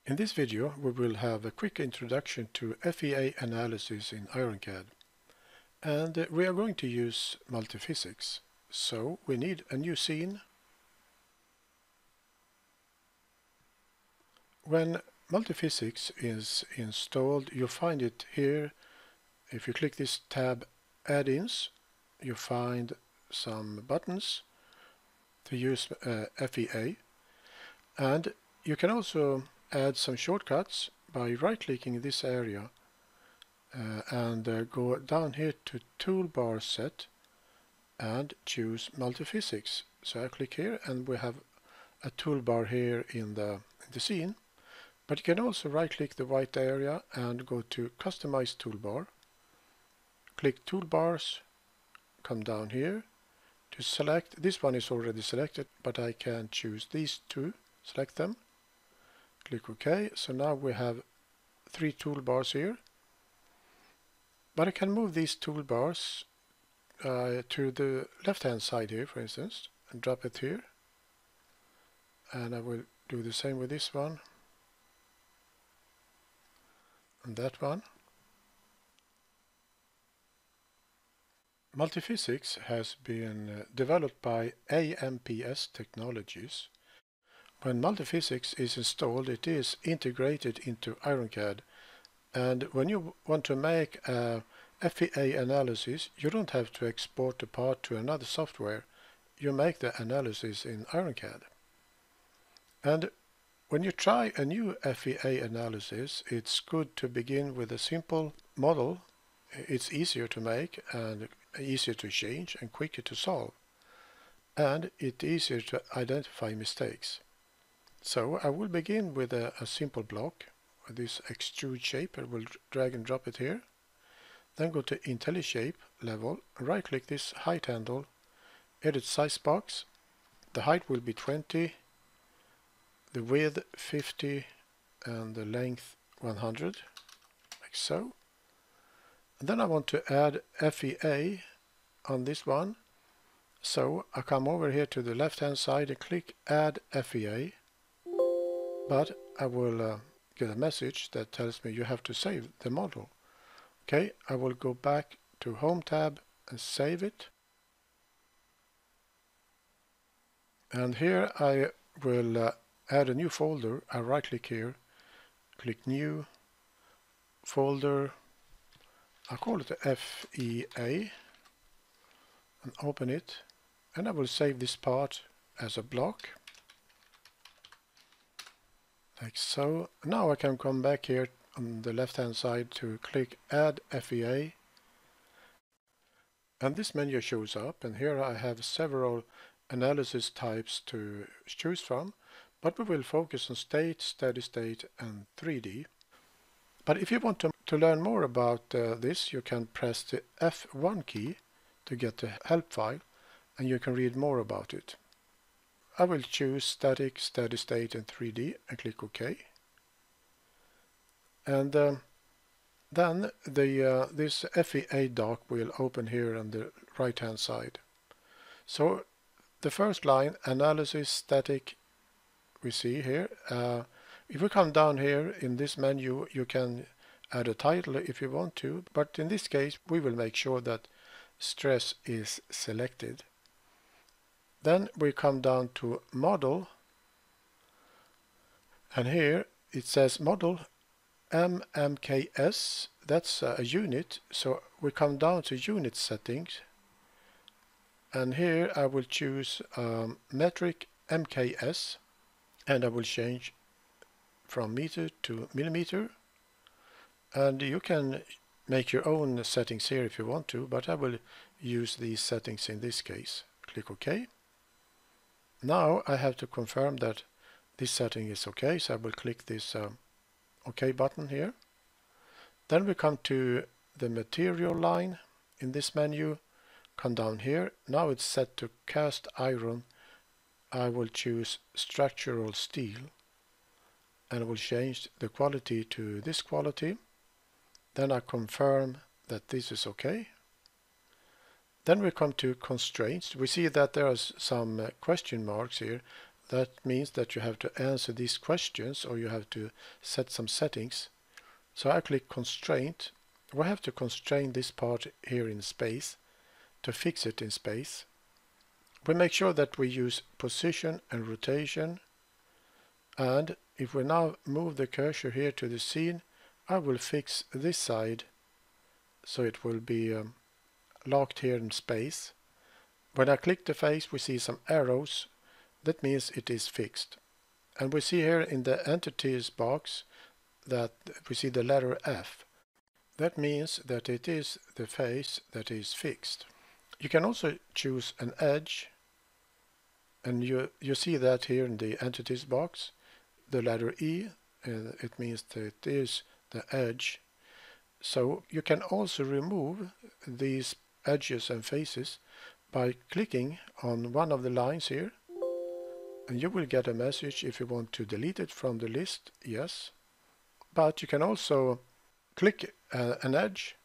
In this video we will have a quick introduction to FEA analysis in IronCAD, and we are going to use MultiPhysics. So we need a new scene. When MultiPhysics is installed, you find it here. If you click this tab Add-ins, you find some buttons to use FEA, and you can also add some shortcuts by right-clicking this area and go down here to Toolbar Set and choose MultiPhysics. So I click here and we have a toolbar here in the scene. But you can also right-click the white area and go to Customize Toolbar. Click Toolbars, come down here to select. This one is already selected, but I can choose these two, select them. Click OK. So now we have 3 toolbars here. But I can move these toolbars to the left-hand side here, for instance, and drop it here. And I will do the same with this one and that one. MultiPhysics has been developed by AMPS Technologies. When MultiPhysics is installed, it is integrated into IronCAD, and when you want to make a FEA analysis, you don't have to export the part to another software. You make the analysis in IronCAD. And when you try a new FEA analysis, it's good to begin with a simple model. It's easier to make and easier to change and quicker to solve. And it's easier to identify mistakes. So I will begin with a simple block with this extrude shape. I will drag and drop it here. Then go to IntelliShape level, right click this height handle, edit size box. The height will be 20, the width 50, and the length 100, like so. And then I want to add FEA on this one. So I come over here to the left hand side and click Add FEA. But I will get a message that tells me you have to save the model. Okay, I will go back to Home tab and save it. And here I will add a new folder. I right click here, click New Folder. I call it FEA and open it. And I will save this part as a block. Like so. Now I can come back here on the left hand side to click Add FEA, and this menu shows up, and here I have several analysis types to choose from, but we will focus on state, steady state and 3D. But if you want to learn more about this, you can press the F1 key to get the help file and you can read more about it. I will choose static, steady state and 3D and click OK. And then this FEA doc will open here on the right hand side. So the first line, analysis static, we see here. If we come down here in this menu, you can add a title if you want to, but in this case we will make sure that stress is selected. Then we come down to model, and here it says model MMKS, that's a unit, so we come down to unit settings, and here I will choose metric MKS, and I will change from meter to millimeter, and you can make your own settings here if you want to, but I will use these settings in this case. Click OK. Now I have to confirm that this setting is OK, so I will click this OK button here. Then we come to the material line in this menu, come down here. Now it's set to cast iron. I will choose structural steel and I will change the quality to this quality. Then I confirm that this is OK. Then we come to constraints. We see that there are some question marks here. That means that you have to answer these questions or you have to set some settings. So I click Constraint. We have to constrain this part here in space to fix it in space. We make sure that we use position and rotation, and if we now move the cursor here to the scene, I will fix this side so it will be locked here in space. When I click the face, we see some arrows. That means it is fixed. And we see here in the entities box that we see the letter F. That means that it is the face that is fixed. You can also choose an edge, and you see that here in the entities box, the letter E, it means that it is the edge. So you can also remove these edges and faces by clicking on one of the lines here, and you will get a message if you want to delete it from the list, yes. But you can also click an edge,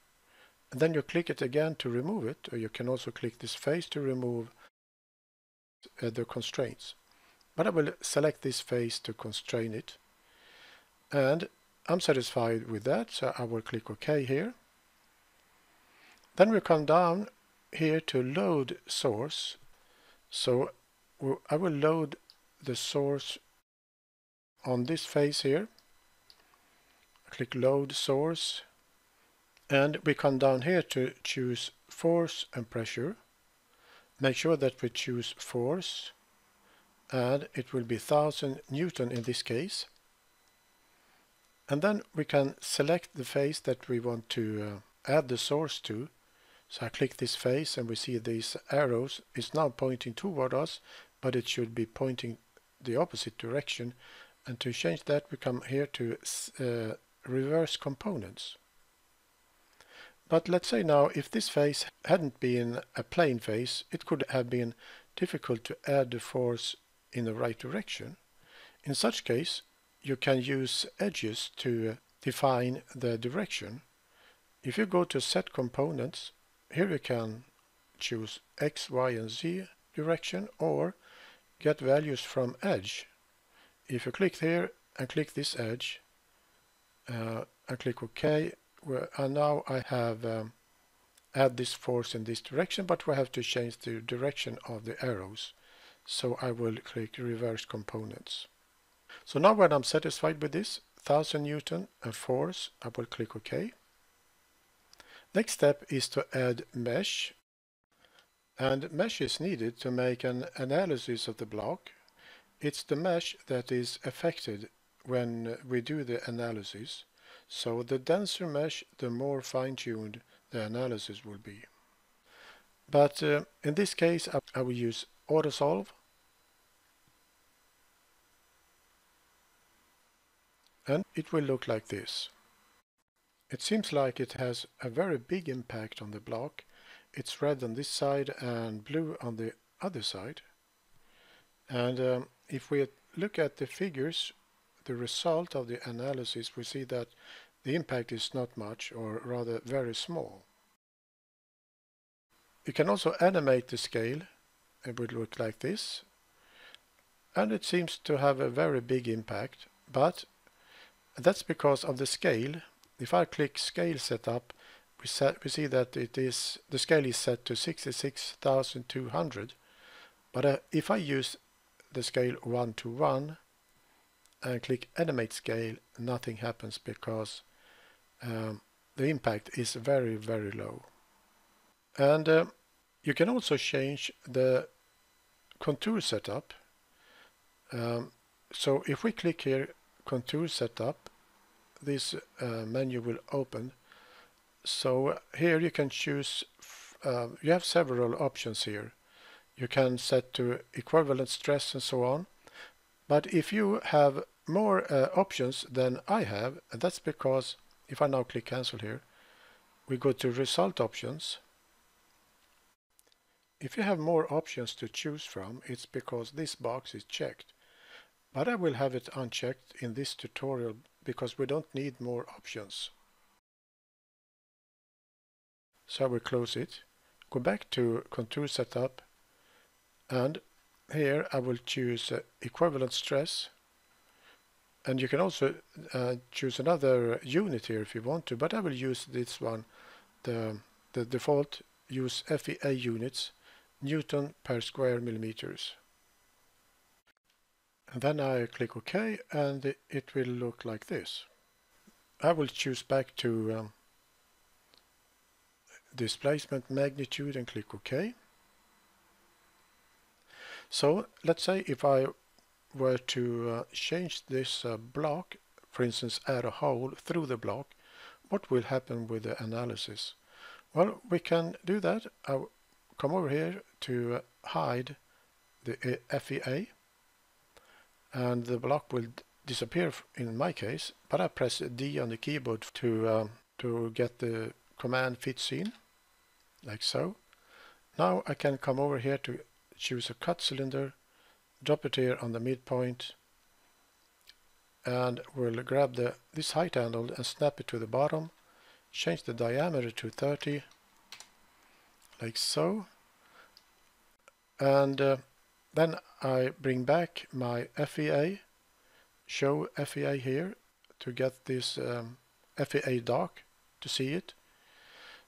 and then you click it again to remove it, or you can also click this face to remove the constraints. But I will select this face to constrain it, and I'm satisfied with that, so I will click OK here. Then we come down here to load source. So I will load the source on this face here. Click load source, and we come down here to choose force and pressure. Make sure that we choose force, and it will be 1000 Newton in this case. And then we can select the face that we want to add the source to. So I click this face and we see these arrows is now pointing toward us, but it should be pointing the opposite direction. And to change that, we come here to reverse components. But let's say now if this face hadn't been a plane face, it could have been difficult to add the force in the right direction. In such case, you can use edges to define the direction. If you go to Set Components, here you can choose X, Y, and Z direction or get values from edge. If you click here and click this edge and click OK, and now I have add this force in this direction, but we have to change the direction of the arrows. So I will click Reverse Components. So now when I'm satisfied with this 1000 Newton and force, I will click OK. Next step is to add mesh, and mesh is needed to make an analysis of the block. It's the mesh that is affected when we do the analysis. So the denser mesh, the more fine-tuned the analysis will be. But in this case I will use AutoSolve, and it will look like this. It seems like it has a very big impact on the block. It's red on this side and blue on the other side. And if we look at the figures, the result of the analysis, we see that the impact is not much, or rather very small. You can also animate the scale. It would look like this. And it seems to have a very big impact, but that's because of the scale. If I click Scale Setup, we see that the scale is set to 66,200. But if I use the scale 1:1 and click Animate Scale, nothing happens because the impact is very, very low. And you can also change the contour setup. So if we click here, Contour Setup, this menu will open. So here you can choose, you have several options here. You can set to equivalent stress and so on. But if you have more options than I have, and that's because if I now click Cancel here, we go to Result Options. If you have more options to choose from, it's because this box is checked. But I will have it unchecked in this tutorial because we don't need more options. So I will close it, go back to Contour Setup, and here I will choose equivalent stress, and you can also choose another unit here if you want to, but I will use this one, the default. Use FEA units, Newton per square millimeters. And then I click OK, and it will look like this. I will choose back to displacement magnitude and click OK. So let's say if I were to change this block, for instance add a hole through the block, what will happen with the analysis? Well, we can do that. I'll come over here to hide the FEA, and the block will disappear in my case, but I press D on the keyboard to get the command fits in, like so. Now I can come over here to choose a cut cylinder, drop it here on the midpoint, and we'll grab this height handle and snap it to the bottom, change the diameter to 30, like so, and then I bring back my FEA, show FEA here to get this FEA dock to see it.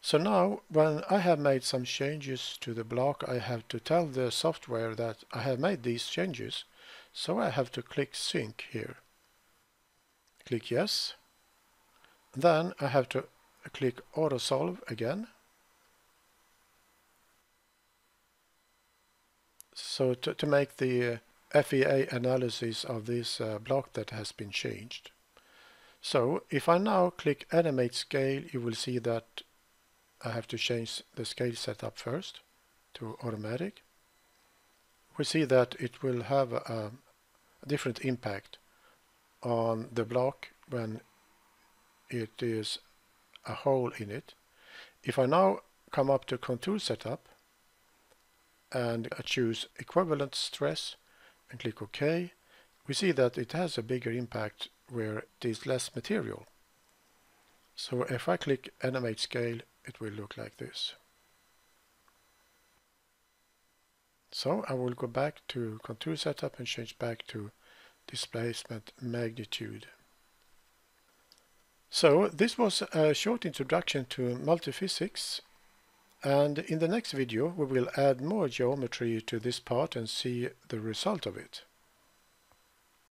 So now when I have made some changes to the block, I have to tell the software that I have made these changes. So I have to click sync here. Click yes. Then I have to click auto solve again. So to make the FEA analysis of this block that has been changed. So if I now click animate scale, you will see that I have to change the scale setup first to automatic. We see that it will have a different impact on the block when it is a hole in it. If I now come up to contour setup and I choose equivalent stress and click OK, we see that it has a bigger impact where it is less material. So if I click animate scale, it will look like this. So I will go back to contour setup and change back to displacement magnitude. So this was a short introduction to MultiPhysics, and in the next video we will add more geometry to this part and see the result of it.